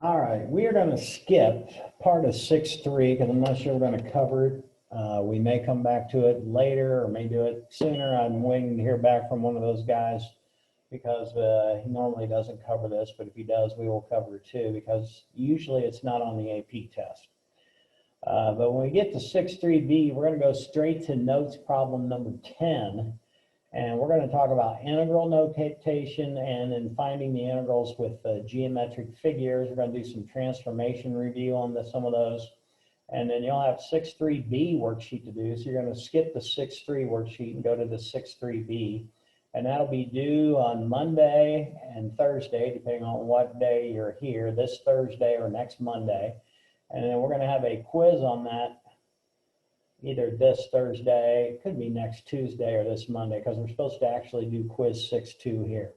All right, we are going to skip part of 6.3 because I'm not sure we're going to cover it. We may come back to it later or may do it sooner. I'm waiting to hear back from one of those guys because he normally doesn't cover this, but if he does, we will cover it too because usually it's not on the AP test. But when we get to 6.3b, we're going to go straight to notes problem number 10. And we're going to talk about integral notation and then finding the integrals with geometric figures. We're going to do some transformation review on some of those. And then you'll have 6.3b worksheet to do. So you're going to skip the 6.3 worksheet and go to the 6.3b. And that'll be due on Monday and Thursday, depending on what day you're here, this Thursday or next Monday. And then we're going to have a quiz on that either this Thursday, it could be next Tuesday or this Monday, because we're supposed to actually do quiz 6.2 here.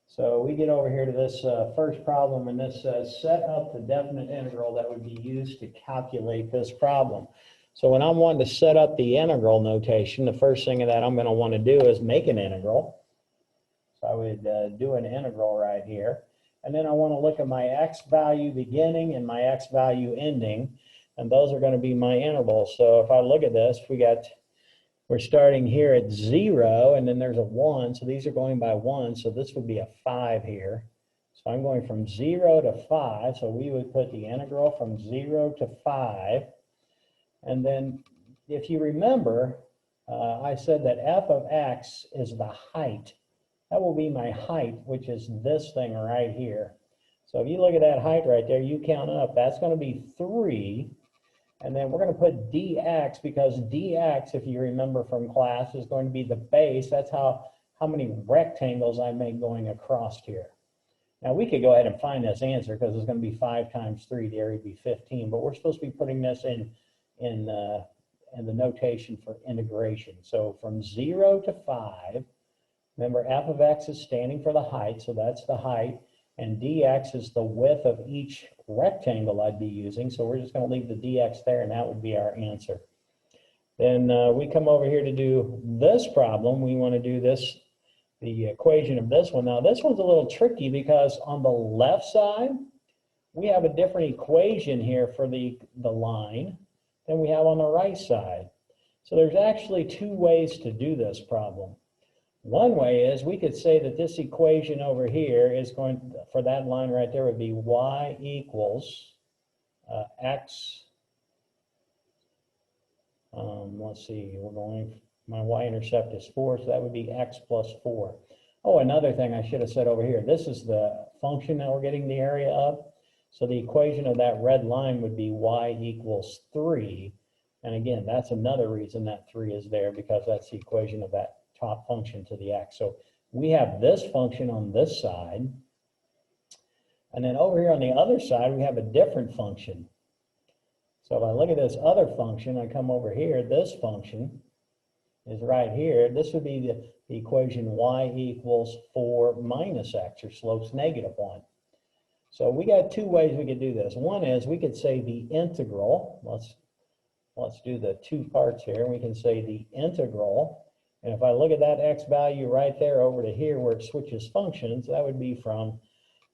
So we get over here to this first problem, and this says set up the definite integral that would be used to calculate this problem. So when I'm wanting to set up the integral notation, the first thing that I'm going to want to do is make an integral. So I would do an integral right here. And then I want to look at my x value beginning and my x value ending. And those are going to be my intervals. So if I look at this, we're starting here at 0, and then there's a 1. So these are going by 1. So this would be a 5 here. So I'm going from 0 to 5. So we would put the integral from 0 to 5. And then if you remember, I said that f of x is the height. That will be my height, which is this thing right here. So if you look at that height right there, you count up, that's going to be 3. And then we're going to put dx because dx, if you remember from class, is going to be the base. That's how many rectangles I make going across here. Now we could go ahead and find this answer because it's going to be 5 times 3, the area would be 15. But we're supposed to be putting this in the notation for integration. So from 0 to 5, remember f of x is standing for the height, so that's the height. And dx is the width of each rectangle I'd be using. So we're just going to leave the dx there, and that would be our answer. Then we come over here to do this problem. We want to do this, the equation of this one. Now, this one's a little tricky because on the left side, we have a different equation here for the line than we have on the right side. So there's actually 2 ways to do this problem. One way is we could say that this equation over here is going, for that line right there would be y equals x. Let's see, my y-intercept is 4, so that would be x plus 4. Oh, another thing I should have said over here, this is the function that we're getting the area of. So the equation of that red line would be y equals 3. And again, that's another reason that 3 is there, because that's the equation of that top function to the x. So we have this function on this side. And then over here on the other side, we have a different function. So if I look at this other function, I come over here, this function is right here. This would be the equation y equals 4 minus x, or slope's -1. So we got 2 ways we could do this. One is we could say the integral. Let's do the 2 parts here. We can say the integral. And if I look at that x value right there over to here where it switches functions, that would be from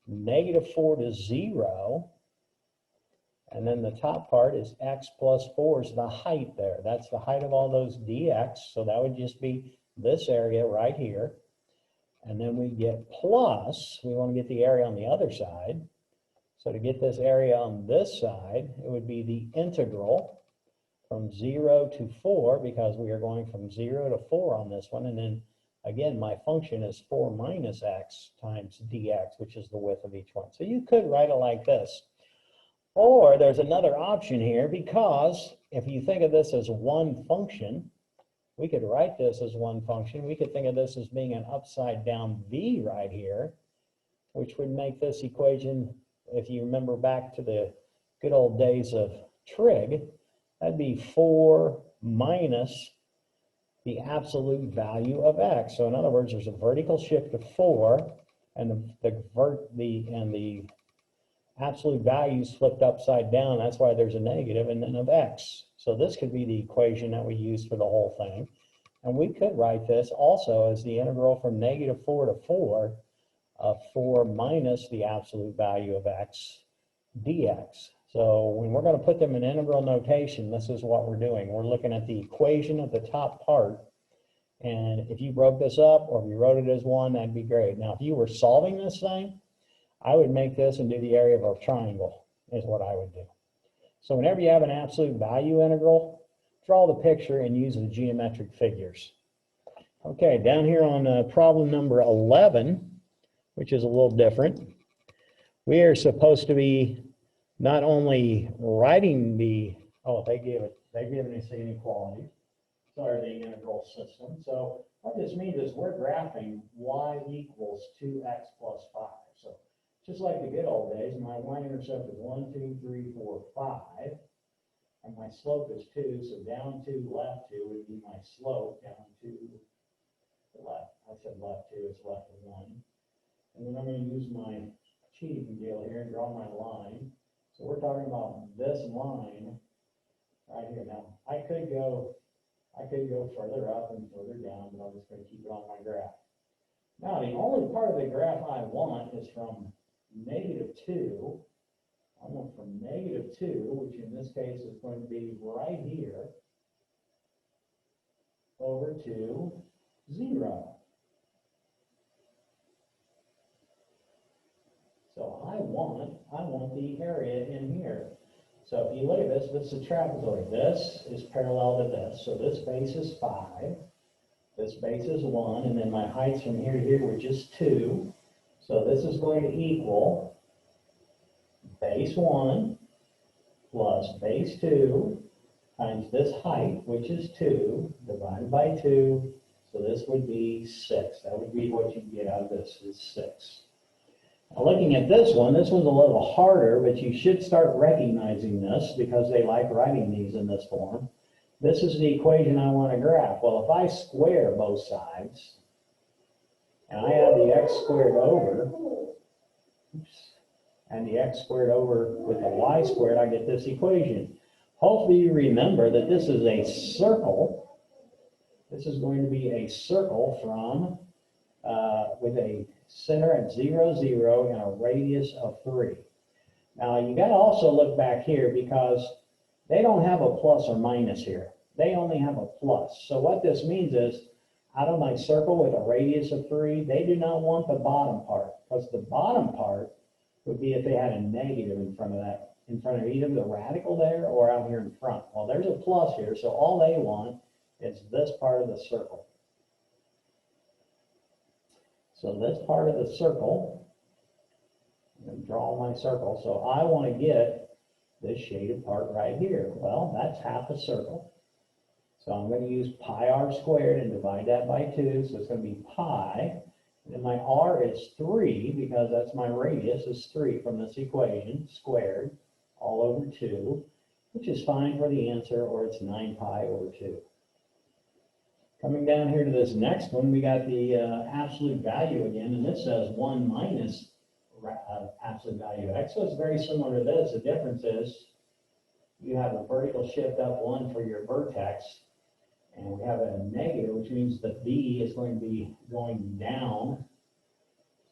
-4 to 0. And then the top part is x plus 4 is the height there. That's the height of all those dx. So that would just be this area right here. And then we get plus, we want to get the area on the other side. So to get this area on this side, it would be the integral from 0 to 4, because we are going from 0 to 4 on this one. And then again, my function is 4 minus x times dx, which is the width of each one. So you could write it like this. Or there's another option here, because if you think of this as one function, we could write this as one function. We could think of this as being an upside down v right here, which would make this equation, if you remember back to the good old days of trig, that'd be 4 minus the absolute value of x. So in other words, there's a vertical shift of 4, and the absolute values flipped upside down. That's why there's a negative, and then of x. So this could be the equation that we use for the whole thing. And we could write this also as the integral from -4 to 4 of 4 minus the absolute value of x dx. So when we're going to put them in integral notation, this is what we're doing. We're looking at the equation of the top part. And if you broke this up or if you wrote it as one, that'd be great. Now, if you were solving this thing, I would make this and do the area of a triangle is what I would do. So whenever you have an absolute value integral, draw the picture and use the geometric figures. Okay, down here on problem number 11, which is a little different, we are supposed to be not only writing the, they've given us the inequality, sorry, the integral system. So what this means is we're graphing y equals 2x plus 5. So just like the good old days, my y-intercept is 1, 2, 3, 4, 5. And my slope is 2, so down 2, left 2 would be my slope, down 2, left. I said left 2, it's left 1. And then I'm going to use my cheating deal here and draw my line. So we're talking about this line right here. Now, I could go further up and further down, but I'm just going to keep it on my graph. Now, the only part of the graph I want is from -2. I want from -2, which in this case is going to be right here, over to 0. So I want the area in here. So if you look at this, this is a trapezoid. This is parallel to this. So this base is 5. This base is 1. And then my heights from here to here were just 2. So this is going to equal base 1 plus base 2 times this height, which is 2, divided by 2. So this would be 6. That would be what you get out of this, is 6. Now looking at this one's a little harder, but you should start recognizing this because they like writing these in this form. This is the equation I want to graph. Well, if I square both sides, and I add the x squared over, and the x squared over with the y squared, I get this equation. Hopefully you remember that this is a circle. This is going to be a circle from, with a center at 0, 0 and a radius of 3. Now you got to also look back here because they don't have a plus or minus here. They only have a plus. So what this means is, out of my circle with a radius of 3, they do not want the bottom part, because the bottom part would be if they had a negative in front of that, in front of either the radical there or out here in front. Well, there's a plus here, so all they want is this part of the circle. So this part of the circle, I'm going to draw my circle. So I want to get this shaded part right here. Well, that's half a circle. So I'm going to use pi r squared and divide that by 2. So it's going to be pi. And then my r is 3 because that's my radius is 3 from this equation, squared, all over 2, which is fine for the answer, or it's 9 pi over 2. Coming down here to this next one, we got the absolute value again, and this says 1 minus absolute value x. So it's very similar to this. The difference is you have a vertical shift up 1 for your vertex, and we have a negative, which means the b is going to be going down.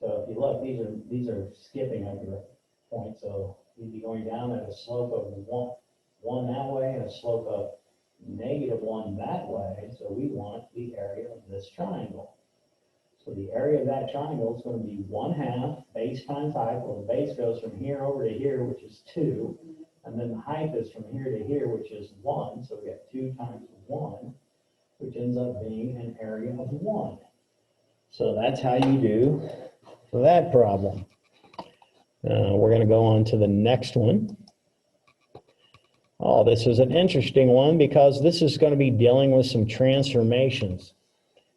So if you look, these are skipping over a point, so you'd be going down at a slope of 1 that way and a slope of -1 that way. So we want the area of this triangle. So the area of that triangle is going to be 1/2 base times height. Well, the base goes from here over to here, which is 2. And then the height is from here to here, which is 1. So we have 2 times 1, which ends up being an area of 1. So that's how you do for that problem. We're going to go on to the next one. Oh, this is an interesting one because this is going to be dealing with some transformations.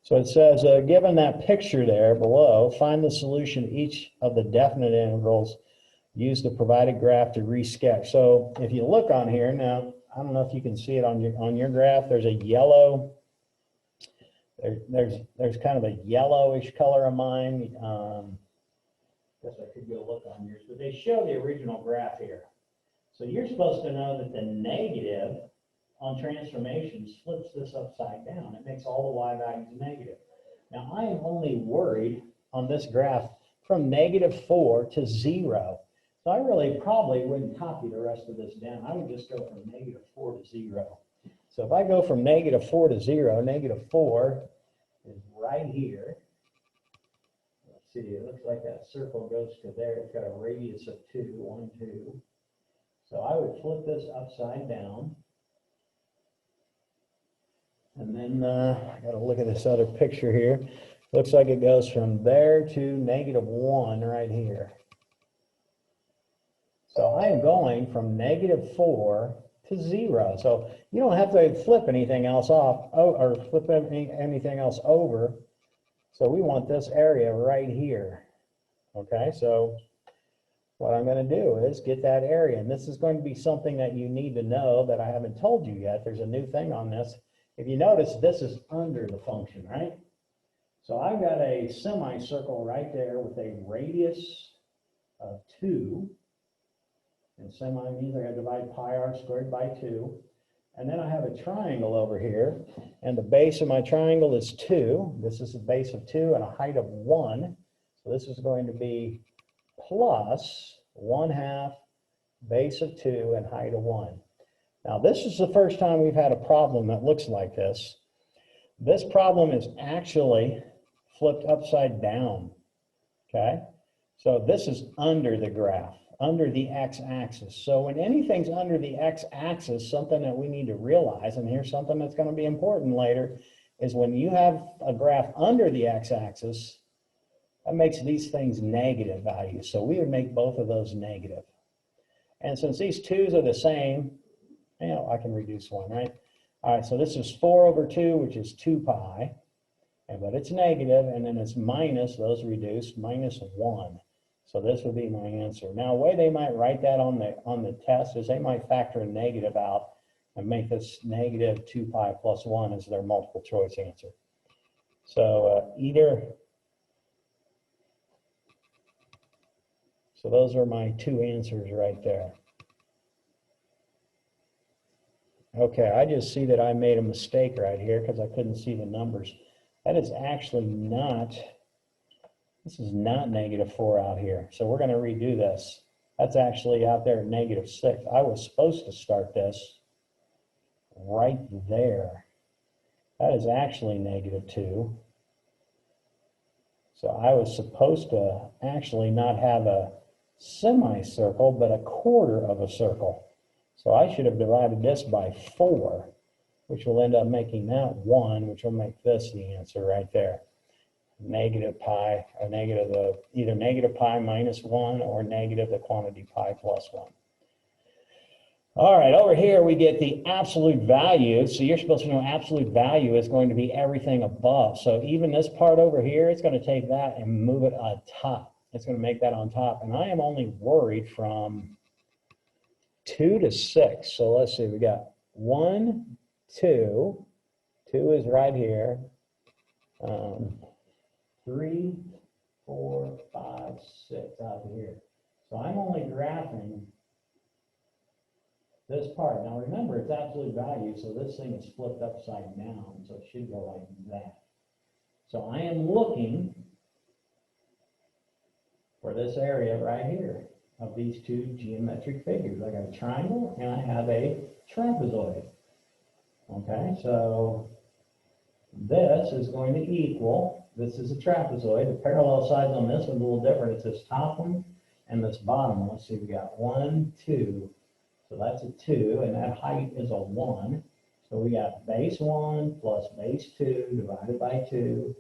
So it says, given that picture there below, find the solution to each of the definite integrals. Use the provided graph to resketch. So if you look on here now, I don't know if you can see it on your graph. There's a yellow. There's kind of a yellowish color of mine. Guess I could go look on yours, but they show the original graph here. So you're supposed to know that the negative on transformations flips this upside down. It makes all the y values negative. Now I am only worried on this graph from -4 to 0. So I really probably wouldn't copy the rest of this down. I would just go from -4 to 0. So if I go from -4 to 0, -4 is right here. Let's see, it looks like that circle goes to there. It's got a radius of 2, 1, 2. So I would flip this upside down. And then I got to look at this other picture here. Looks like it goes from there to -1 right here. So I am going from -4 to 0. So you don't have to flip anything else off or flip anything else over. So we want this area right here. Okay, so what I'm going to do is get that area. And this is going to be something that you need to know that I haven't told you yet. There's a new thing on this. If you notice, this is under the function, right? So I've got a semicircle right there with a radius of 2. And semi means I got to divide pi r squared by 2. And then I have a triangle over here. And the base of my triangle is 2. This is a base of 2 and a height of 1. So this is going to be plus 1/2 base of 2 and height of 1. Now, this is the first time we've had a problem that looks like this. This problem is actually flipped upside down, okay? So this is under the graph, under the x-axis. So when anything's under the x-axis, something that we need to realize, and here's something that's going to be important later, is when you have a graph under the x-axis, that makes these things negative values. So we would make both of those negative. And since these 2's are the same, you know, I can reduce 1, right? All right, so this is 4 over 2, which is 2 pi, but it's negative, and then it's minus, those reduce, -1. So this would be my answer. Now, the way they might write that on the test is they might factor a negative out and make this -2 pi plus 1 as their multiple choice answer. So so those are my 2 answers right there. Okay, I just see that I made a mistake right here because I couldn't see the numbers. That is actually not, this is not -4 out here. So we're going to redo this. That's actually out there at -6. I was supposed to start this right there. That is actually -2. So I was supposed to actually not have a semicircle, but a quarter of a circle. So I should have divided this by 4, which will end up making that 1, which will make this the answer right there. Negative pi, or negative either negative pi minus 1 or negative the quantity pi plus 1. All right, over here we get the absolute value. So you're supposed to know absolute value is going to be everything above. So even this part over here, it's going to take that and move it on top. It's going to make that on top. And I am only worried from 2 to 6. So let's see, we got 1, 2. 2 is right here. 3, 4, 5, 6 out here. So I'm only graphing this part. Now remember, it's absolute value, so this thing is flipped upside down, so it should go like that. So I am looking for this area right here of these 2 geometric figures. I got a triangle and I have a trapezoid. Okay, so this is going to equal, this is a trapezoid. The parallel sides on this one's a little different. It's this top one and this bottom one. Let's see, we got 1, 2. So that's a 2, and that height is a 1. So we got base 1 plus base 2 divided by 2.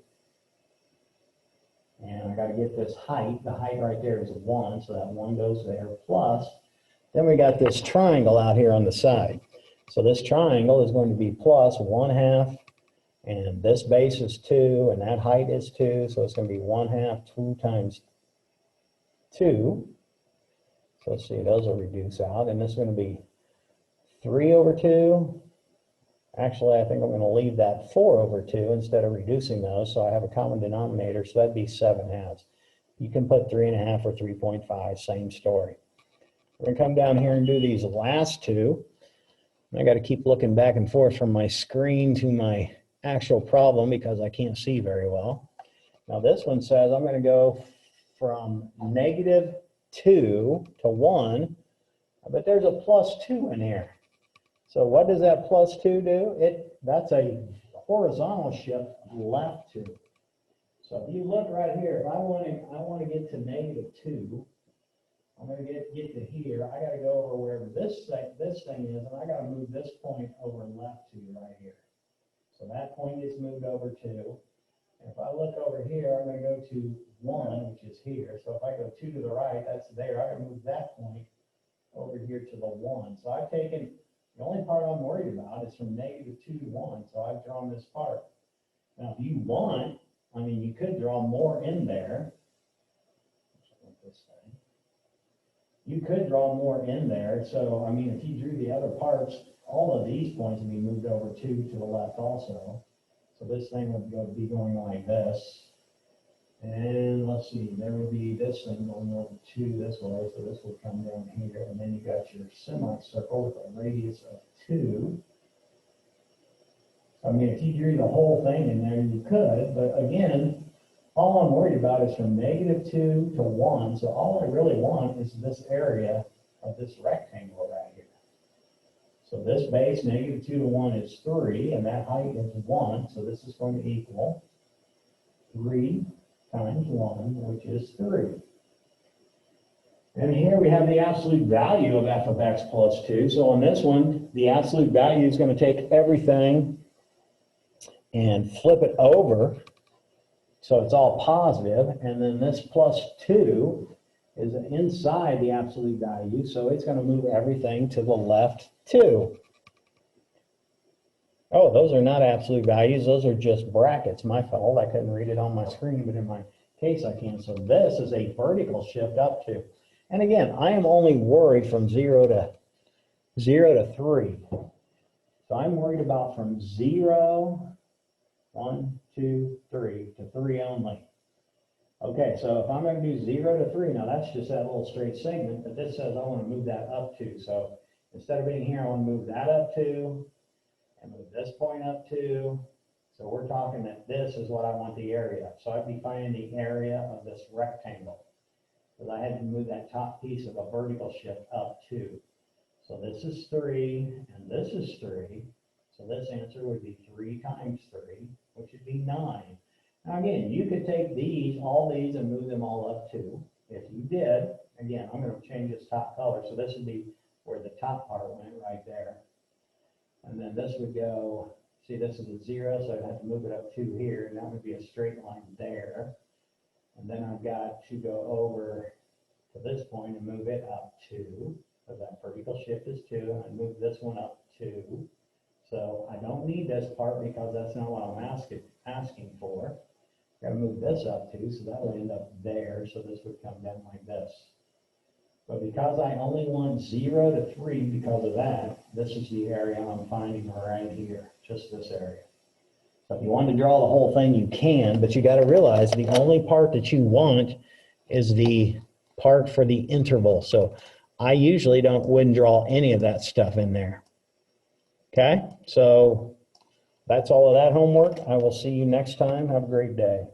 And I got to get this height. The height right there is a 1, so that 1 goes there, plus. Then we got this triangle out here on the side. So this triangle is going to be plus 1/2, and this base is 2, and that height is 2, so it's going to be 1/2, 2 times 2. So let's see, those will reduce out, and this is going to be 3 over 2. Actually, I think I'm going to leave that 4 over 2 instead of reducing those, so I have a common denominator, so that'd be 7/2. You can put 3.5 or 3.5, same story. We're going to come down here and do these last 2. I got to keep looking back and forth from my screen to my actual problem because I can't see very well. Now this one says I'm going to go from negative 2 to 1, but there's a +2 in here. So what does that +2 do? That's a horizontal shift left 2. So if you look right here, if I want to get to -2, I'm going to get to here. I got to go over wherever this thing is, and I got to move this point over left 2 right here. So that point gets moved over 2. And if I look over here, I'm going to go to 1, which is here. So if I go 2 to the right, that's there. I got to move that point over here to the 1. So I've taken, the only part I'm worried about is from -2 to 1. So I've drawn this part. Now, if you want, I mean, you could draw more in there. You could draw more in there. So, I mean, if you drew the other parts, all of these points would be moved over 2 to the left also. So this thing would be going like this. And let's see, there would be this thing going over 2 this way. So this would come down here. And then you got your semicircle with a radius of 2. I mean, if you drew the whole thing in there, you could. But again, all I'm worried about is from -2 to 1. So all I really want is this area of this rectangle right here. So this base, -2 to 1 is 3, and that height is 1. So this is going to equal 3 times 1, which is 3. And here we have the absolute value of f of x plus 2. So on this one, the absolute value is going to take everything and flip it over. So it's all positive, and then this +2 is inside the absolute value, so it's going to move everything to the left 2. Oh, those are not absolute values, those are just brackets. My fault, I couldn't read it on my screen, but in my case I can. So this is a vertical shift up 2. And again, I am only worried from 0 to 3. So I'm worried about from 0, 1, 2, 3 to 3 only. Okay, so if I'm going to do 0 to 3, now that's just that little straight segment, but this says I want to move that up 2. So instead of being here, I want to move that up 2 and move this point up 2. So we're talking that this is what I want the area. So I'd be finding the area of this rectangle, because I had to move that top piece of a vertical shift up 2. So this is 3 and this is 3. So this answer would be 3 times 3, which would be 9. Now again, you could take all these, and move them all up 2. If you did, again, I'm going to change this top color. So this would be where the top part went right there. And then this would go, see, this is a 0, so I'd have to move it up 2 here, and that would be a straight line there. And then I've got to go over to this point and move it up 2, because that vertical shift is 2, and I move this one up 2. So I don't need this part because that's not what I'm asking for. Got to move this up 2, so that would end up there. So this would come down like this. But because I only want 0 to 3 because of that, this is the area I'm finding right here, just this area. So if you want to draw the whole thing, you can, but you got to realize the only part that you want is the part for the interval. So I usually wouldn't draw any of that stuff in there. Okay, so that's all of that homework. I will see you next time. Have a great day.